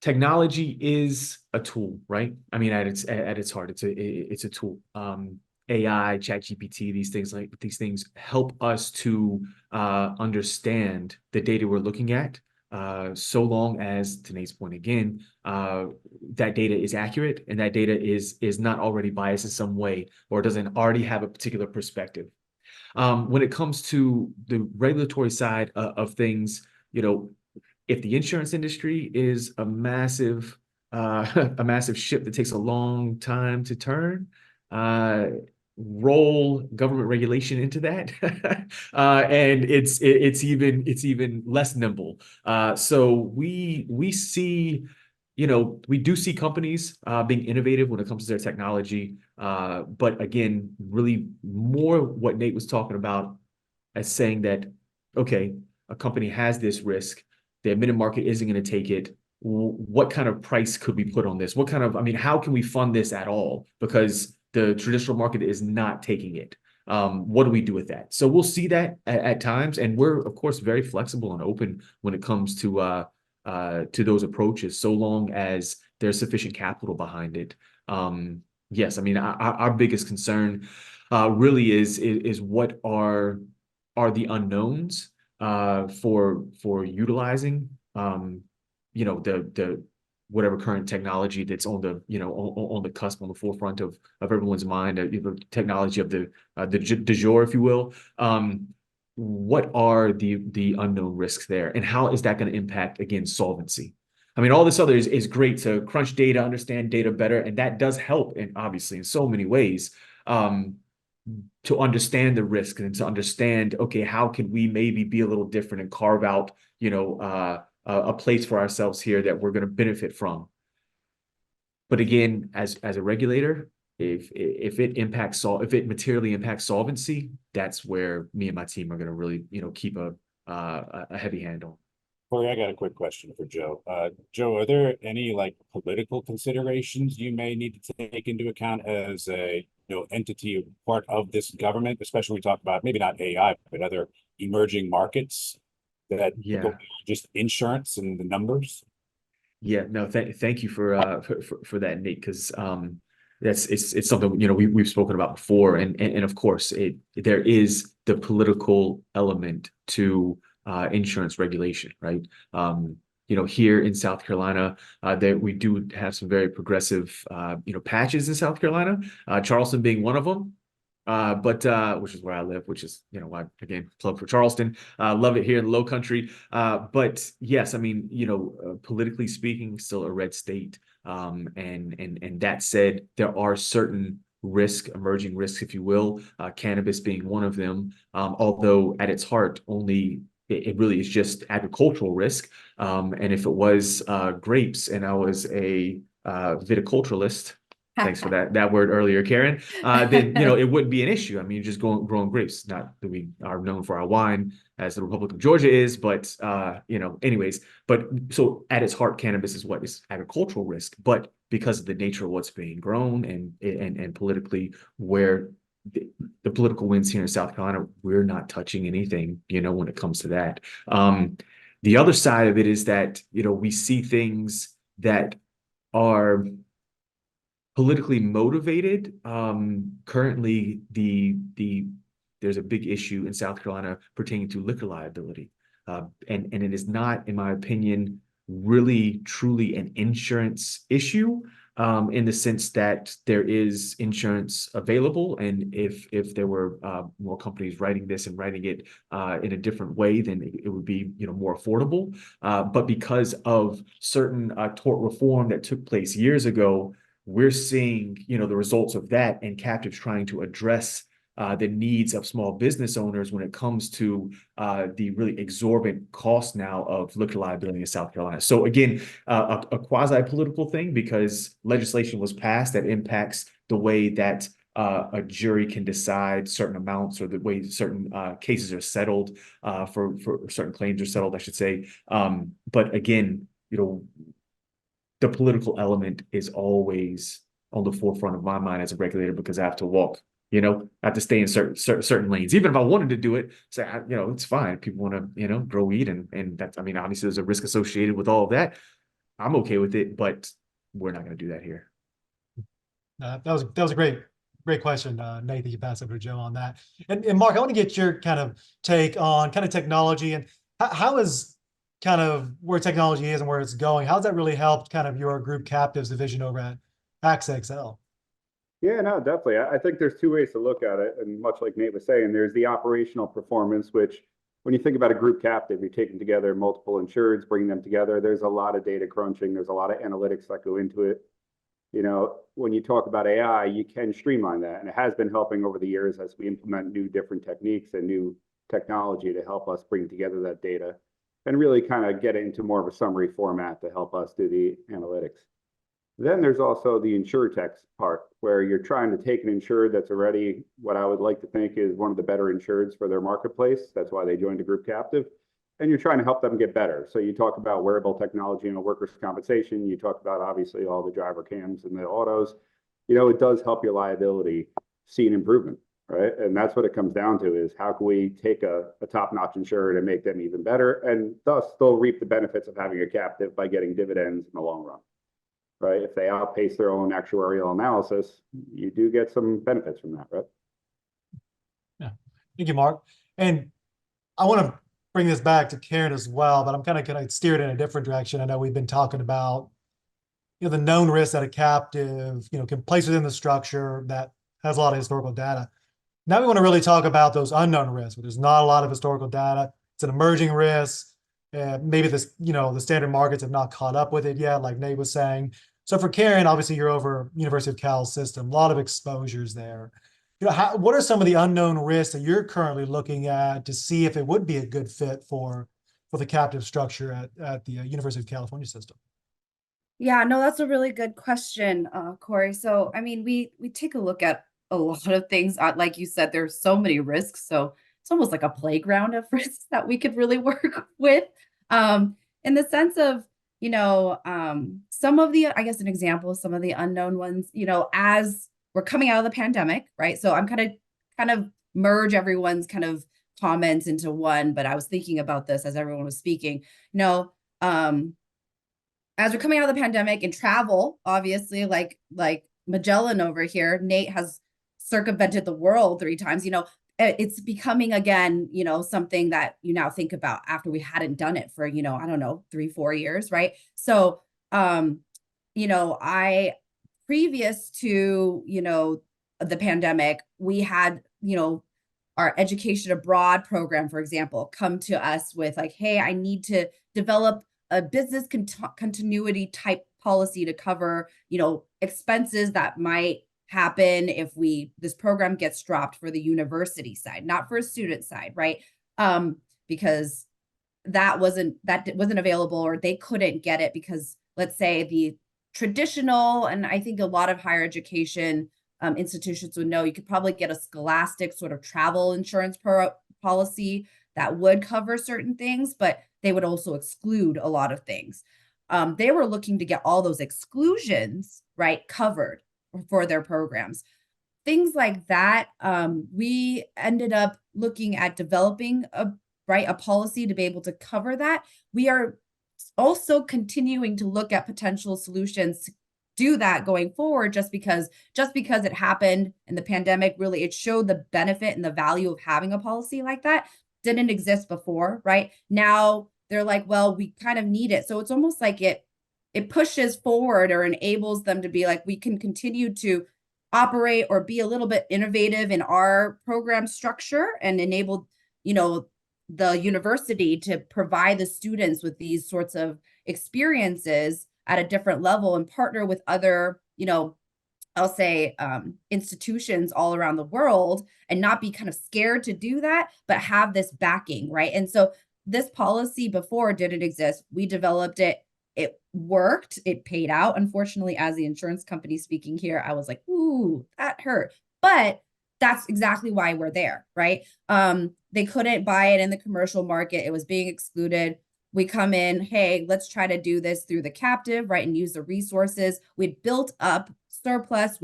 technology is a tool, right? I mean, at its heart, it's a tool. AI, ChatGPT, these things help us to understand the data we're looking at, so long as, to Nate's point again, that data is accurate and that data is not already biased in some way or doesn't already have a particular perspective. When it comes to the regulatory side of things, if the insurance industry is a massive a massive ship that takes a long time to turn, roll government regulation into that, and it's even less nimble. So we see, we do see companies being innovative when it comes to their technology. But again, really more what Nate was talking about as saying that, okay, a company has this risk, the admitted market isn't going to take it. What kind of price could we put on this? How can we fund this at all? Because the traditional market is not taking it. What do we do with that? So we'll see that at times, and we're of course very flexible and open when it comes to those approaches, so long as there's sufficient capital behind it. Yes, our biggest concern really is what are the unknowns for utilizing the whatever current technology that's on the on the cusp, on the forefront of everyone's mind, the technology of the du jour, if you will. What are the unknown risks there, and how is that going to impact, again, solvency? All this other is great to crunch data, understand data better, and that does help, and obviously in so many ways, to understand the risk and to understand, okay, how can we maybe be a little different and carve out, a place for ourselves here that we're going to benefit from. But again, as a regulator, if it materially impacts solvency, that's where me and my team are going to really, keep a heavy hand on. Corey, I got a quick question for Joe. Joe, are there any political considerations you may need to take into account as a entity part of this government, especially when we talk about maybe not AI, but other emerging markets that go just insurance and the numbers? Yeah, no, thank you for that, Nate, because it's something we've spoken about before, and of course there is the political element to insurance regulation, right? Here in South Carolina, that we do have some very progressive patches in South Carolina, Charleston being one of them. But which is where I live, which is why, again, plug for Charleston. Love it here in the Low Country. But yes, politically speaking, still a red state. And that said, there are certain emerging risks, if you will, cannabis being one of them. Although at its heart, it really is just agricultural risk. And if it was grapes and I was a viticulturalist, thanks for that word earlier, Karen. Then it wouldn't be an issue. You're just growing grapes. Not that we are known for our wine, as the Republic of Georgia is, but anyways. But so at its heart, cannabis is what is agricultural risk. But because of the nature of what's being grown and politically where the political winds here in South Carolina, we're not touching anything, when it comes to that. The other side of it is that we see things that are politically motivated. Currently, there's a big issue in South Carolina pertaining to liquor liability, and it is not, in my opinion, really truly an insurance issue, in the sense that there is insurance available, and if there were more companies writing this and writing it in a different way, then it would be more affordable. But because of certain tort reform that took place years ago, we're seeing, the results of that, and captives trying to address the needs of small business owners when it comes to the really exorbitant cost now of liquor liability in South Carolina. So again, a quasi-political thing, because legislation was passed that impacts the way that a jury can decide certain amounts, or the way certain cases are settled, for certain claims are settled, I should say. But again, the political element is always on the forefront of my mind as a regulator, because I have to walk, I have to stay in certain lanes. Even if I wanted to do it, say, it's fine. People want to, grow weed, and that's, obviously there's a risk associated with all of that. I'm okay with it, but we're not going to do that here. That was a great great question, Nathan. You pass over to Joe on that. And Mark, I want to get your kind of take on kind of technology and how is kind of where technology is and where it's going. How's that really helped kind of your group captives division over at AXA. Yeah, no, definitely. I think there's two ways to look at it. And much like Nate was saying, there's the operational performance, which when you think about a group captive, you're taking together multiple insureds, bringing them together. There's a lot of data crunching. There's a lot of analytics that go into it. You know, when you talk about AI, you can streamline that. And it has been helping over the years as we implement new different techniques and new technology to help us bring together that data and really kind of get it into more of a summary format to help us do the analytics. Then there's also the insurtech part where you're trying to take an insured that's already what I would like to think is one of the better insureds for their marketplace. That's why they joined a group captive. And you're trying to help them get better. So you talk about wearable technology and workers' compensation. You talk about obviously all the driver cams and the autos. You know, it does help your liability see an improvement, right? And that's what it comes down to is how can we take a top-notch insured and make them even better and thus still reap the benefits of having a captive by getting dividends in the long run. Right? If they outpace their own actuarial analysis, you do get some benefits from that, right? Yeah. Thank you, Mark. And I want to bring this back to Karen as well, but I'm kind of going to steer it in a different direction. I know we've been talking about, you know, the known risks that a captive, you know, can place within the structure that has a lot of historical data. Now we want to really talk about those unknown risks, where there's not a lot of historical data. It's an emerging risk. Maybe this, you know, the standard markets have not caught up with it yet, like Nate was saying. So for Karen, obviously you're over University of Cal system, a lot of exposures there. You know, what are some of the unknown risks that you're currently looking at to see if it would be a good fit for the captive structure at the University of California system? Yeah, no, that's a really good question, Corey. So, I mean, we take a look at a lot of things. Like you said, there's so many risks. So it's almost like a playground of risks that we could really work with. In the sense of, you know, some of the, I guess an example of some of the unknown ones, you know, as we're coming out of the pandemic, right? So I'm kind of merge everyone's kind of comments into one, but I was thinking about this as everyone was speaking. You know, as we're coming out of the pandemic and travel, obviously, like Magellan over here, Nate has circumvented the world 3 times, you know, it's becoming again, you know, something that you now think about after we hadn't done it for, you know, I don't know, 3-4 years, right? So, you know, previous to, you know, the pandemic, we had, you know, our education abroad program, for example, come to us with like, hey, I need to develop a business continuity type policy to cover, you know, expenses that might happen if this program gets dropped for the university side, not for a student side, right? Because that wasn't available, or they couldn't get it because, let's say, the traditional, and I think a lot of higher education institutions would know, you could probably get a scholastic sort of travel insurance policy that would cover certain things, but they would also exclude a lot of things. They were looking to get all those exclusions, right, covered for their programs. Things like that, we ended up looking at developing a policy to be able to cover that. We are also continuing to look at potential solutions to do that going forward, just because it happened in the pandemic, really, it showed the benefit and the value of having a policy like that. Didn't exist before, right? Now they're like, well, we kind of need it. So it's almost like it pushes forward or enables them to be like, we can continue to operate or be a little bit innovative in our program structure and enable, you know, the university to provide the students with these sorts of experiences at a different level and partner with other, you know, I'll say institutions all around the world and not be kind of scared to do that, but have this backing, right? And so this policy before didn't exist. We developed it. It worked. It paid out. Unfortunately, as the insurance company speaking here, I was like, ooh, that hurt. But that's exactly why we're there, right? They couldn't buy it in the commercial market. It was being excluded. We come in, hey, let's try to do this through the captive, right? And use the resources. We'd built up surplus.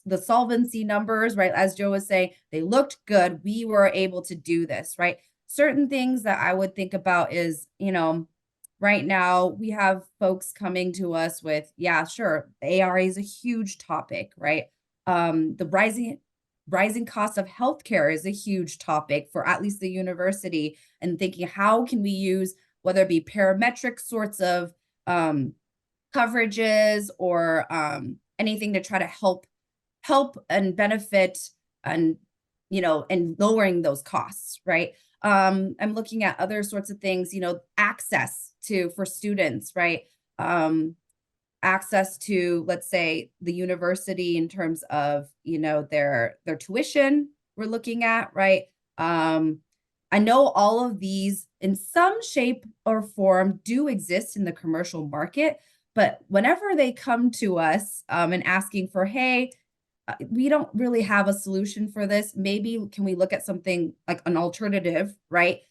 The solvency numbers, right? As Joe was saying, they looked good. We were able to do this, right? Certain things that I would think about is, you know, right now we have folks coming to us with, yeah, sure, ARA is a huge topic, right? The rising cost of healthcare is a huge topic for at least the university, and thinking how can we use, whether it be parametric sorts of coverages or anything to try to help and benefit and and lowering those costs, right? I'm looking at other sorts of things, access for students, right? Access to, let's say, the university in terms of, their tuition we're looking at, right? I know all of these in some shape or form do exist in the commercial market, but whenever they come to us and asking for, hey, we don't really have a solution for this, maybe can we look at something like an alternative, right?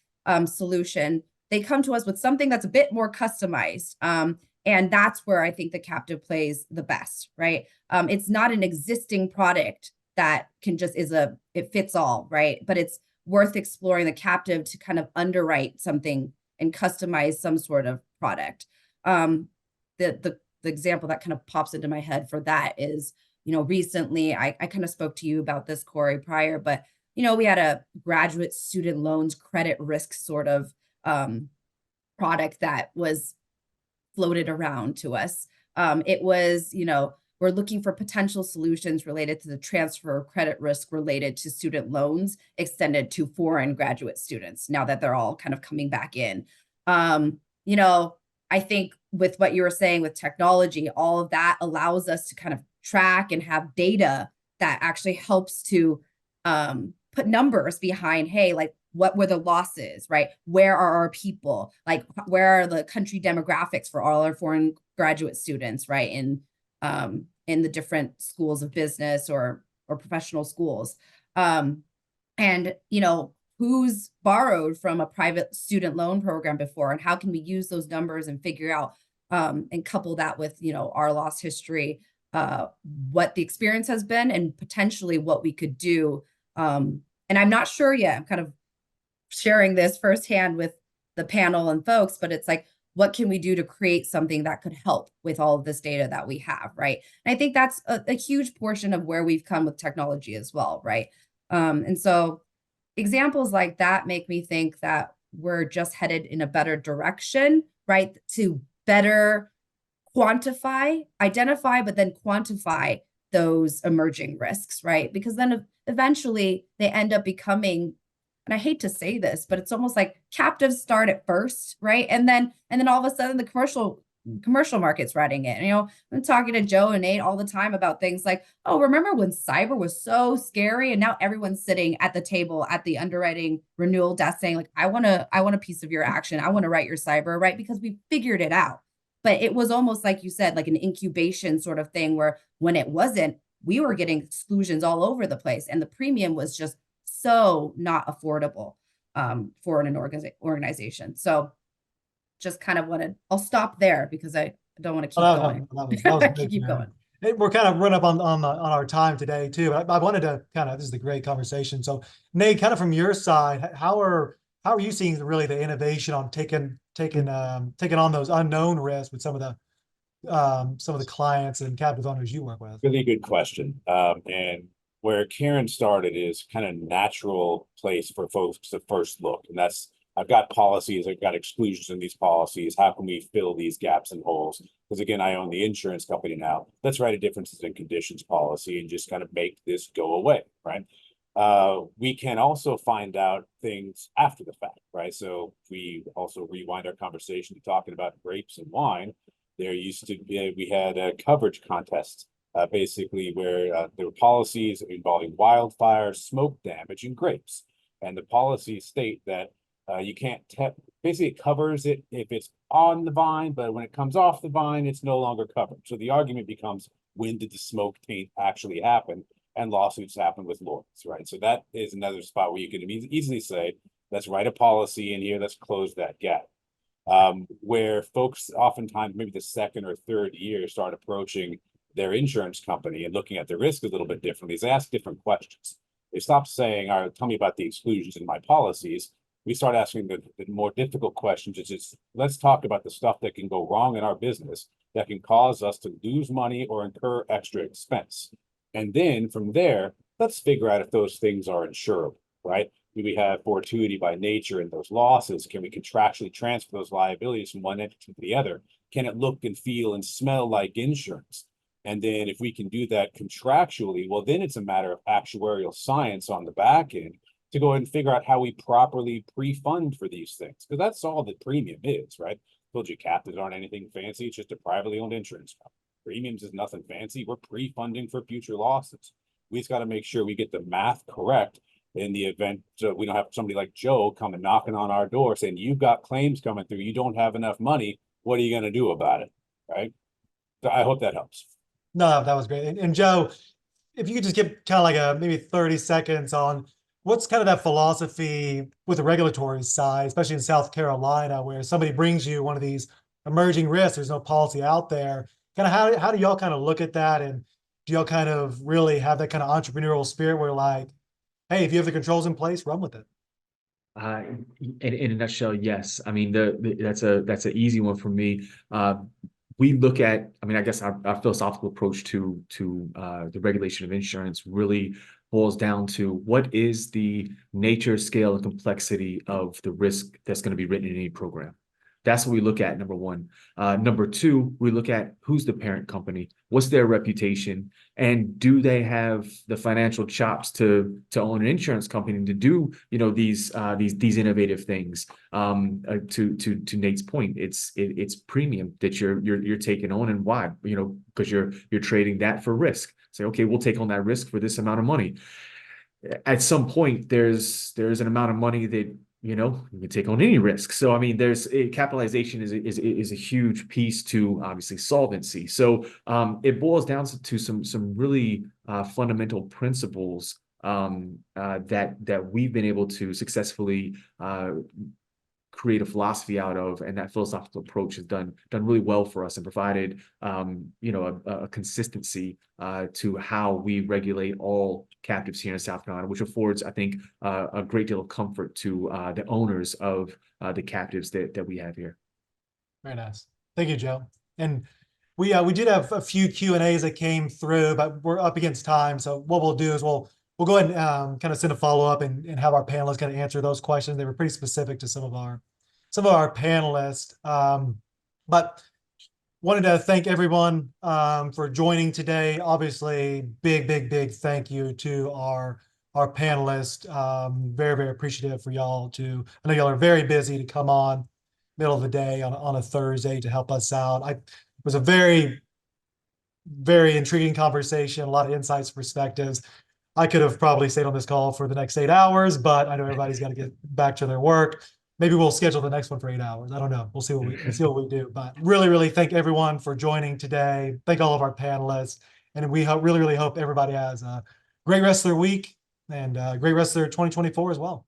Solution. They come to us with something that's a bit more customized. And that's where I think the captive plays the best, right? It's not an existing product that can just it fits all, right? But it's worth exploring the captive to kind of underwrite something and customize some sort of product. The example that kind of pops into my head for that is, recently I kind of spoke to you about this, Corey, prior, but we had a graduate student loans credit risk sort of product that was floated around to us. It was, we're looking for potential solutions related to the transfer of credit risk related to student loans extended to foreign graduate students now that they're all kind of coming back in. I think with what you were saying with technology, all of that allows us to kind of track and have data that actually helps to put numbers behind, hey, like, what were the losses, right? Where are our people? Like, where are the country demographics for all our foreign graduate students, right? In the different schools of business or professional schools. And, who's borrowed from a private student loan program before, and how can we use those numbers and figure out and couple that with, our loss history, what the experience has been and potentially what we could do. And I'm not sure yet, I'm kind of sharing this firsthand with the panel and folks, but it's like, what can we do to create something that could help with all of this data that we have, right? And I think that's a huge portion of where we've come with technology as well, right? And so examples like that make me think that we're just headed in a better direction, right? To better identify, but then quantify those emerging risks, right? Because then eventually they end up becoming, and I hate to say this, but it's almost like captives start at first, right? And then all of a sudden the commercial market's writing it. And, I'm talking to Joe and Nate all the time about things like, oh, remember when cyber was so scary? And now everyone's sitting at the table at the underwriting renewal desk saying, like, I want a piece of your action. I want to write your cyber, right? Because we figured it out. But it was almost like you said, like an incubation sort of thing, where when it wasn't, we were getting exclusions all over the place. And the premium was just so not affordable for an organization. So just kind of I'll stop there because I don't want to keep going. That was I good, can keep man. going. Hey, we're kind of run up on our time today too. I wanted to this is a great conversation. So Nate, kind of from your side, how are you seeing really the innovation on taking on those unknown risks with some of the clients and captive owners you work with? Really good question. And where Karen started is kind of natural place for folks to first look. And that's, I've got policies, I've got exclusions in these policies. How can we fill these gaps and holes? Because again, I own the insurance company now. Let's write a differences in conditions policy and just kind of make this go away, right? We can also find out things after the fact, right? So we also rewind our conversation to talking about grapes and wine. There used to be, we had a coverage contest, basically where there were policies involving wildfire, smoke damage, and grapes. And the policies state that you can't, basically it covers it if it's on the vine, but when it comes off the vine, it's no longer covered. So the argument becomes, when did the smoke taint actually happen? And lawsuits happen with lawyers, right? So that is another spot where you can easily say, let's write a policy in here, let's close that gap. Where folks oftentimes, maybe the second or third year, start approaching their insurance company and looking at the risk a little bit differently, is they ask different questions. They stop saying, all right, tell me about the exclusions in my policies. We start asking the more difficult questions, which is, let's talk about the stuff that can go wrong in our business that can cause us to lose money or incur extra expense. And then from there, let's figure out if those things are insurable, right? Do we have fortuity by nature in those losses? Can we contractually transfer those liabilities from one entity to the other? Can it look and feel and smell like insurance? And then if we can do that contractually, well, then it's a matter of actuarial science on the back end to go ahead and figure out how we properly pre-fund for these things. Because that's all the premium is, right? Told you captives aren't anything fancy. It's just a privately owned insurance company. Premiums is nothing fancy. We're pre-funding for future losses. We just got to make sure we get the math correct in the event we don't have somebody like Joe coming knocking on our door saying, you've got claims coming through, you don't have enough money. What are you going to do about it? Right. So I hope that helps. No, that was great. And Joe, if you could just give kind of like a maybe 30 seconds on what's kind of that philosophy with the regulatory side, especially in South Carolina, where somebody brings you one of these emerging risks, there's no policy out there. Kind of how do y'all kind of look at that? And do y'all kind of really have that kind of entrepreneurial spirit where like, hey, if you have the controls in place, run with it? In a nutshell, yes. I mean, that's an easy one for me. We look at, I mean, I guess our philosophical approach to the regulation of insurance really boils down to what is the nature, scale, and complexity of the risk that's going to be written in any program. That's what we look at, number one. Number two, we look at who's the parent company, what's their reputation, and do they have the financial chops to own an insurance company and to do, you know, these innovative things. To Nate's point, it's premium that you're taking on, and why? You know, because you're trading that for risk. Say, okay, we'll take on that risk for this amount of money. At some point, there's an amount of money that, you know, you can take on any risk. So, I mean, capitalization is a huge piece to obviously solvency. So it boils down to some really fundamental principles that we've been able to successfully create a philosophy out of, and that philosophical approach has done really well for us and provided you know, a consistency to how we regulate all captives here in South Carolina, which affords, I think, a great deal of comfort to the owners of the captives that we have here. Very nice. Thank you, Joe. And we did have a few Q&As that came through, but we're up against time. So what we'll do is we'll go ahead and kind of send a follow-up and have our panelists kind of answer those questions. They were pretty specific to some of our panelists. But wanted to thank everyone for joining today. Obviously, big thank you to our panelists. Very appreciative for y'all to, I know y'all are very busy to come on middle of the day on a Thursday to help us out. It was a very intriguing conversation, a lot of insights, perspectives. I could have probably stayed on this call for the next 8 hours, but I know everybody's got to get back to their work. Maybe we'll schedule the next one for 8 hours. I don't know. We'll see what we do. But really thank everyone for joining today. Thank all of our panelists, and we really hope everybody has a great rest of their week and great rest of their 2024 as well.